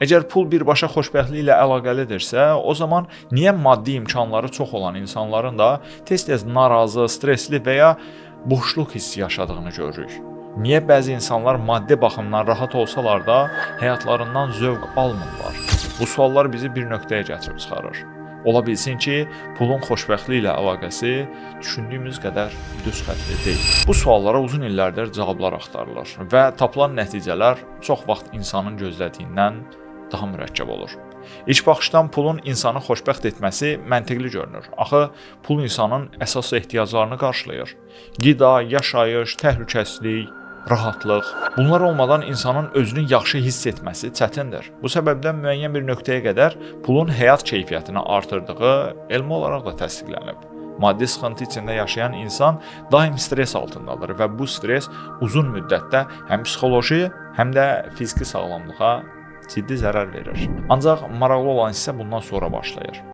Əgər pul birbaşa xoşbəxtliklə əlaqəlidirsə, o zaman niyə maddi imkanları çox olan insanların da tez-tez narazı, stressli və ya boşluq hissi yaşadığını görürük? Niyə bəzi insanlar maddi baxımdan rahat olsalar da həyatlarından zövq almırlar? Bu suallar bizi bir nöqtəyə gətirib çıxarır. Ola bilsin ki, pulun xoşbəxtliklə əlaqəsi düşündüyümüz qədər düz xəttli deyil. Bu suallara uzun illərdir cavablar axtarılır və tapılan nəticələr çox vaxt insanın gözlədiyindən daha mürəkkəb olur. İlk baxışdan pulun insanı xoşbəxt etməsi məntiqli görünür. Axı pul insanın əsas ehtiyaclarını qarşılayır. Qida, yaşayış, təhlükəsizlik, rahatlıq. Bunlar olmadan insanın özünü yaxşı hiss etməsi çətindir. Bu səbəbdən müəyyən bir nöqtəyə qədər pulun həyat keyfiyyətini artırdığı elmi olaraq da təsdiqlənib. Maddi sıxıntı içində yaşayan insan daim stres altındadır və bu stres uzun müddətdə həm psixoloji, həm də fiziki sağlamlığa ciddi zərər verir. Ancaq maraqlı olan isə bundan sonra başlayır.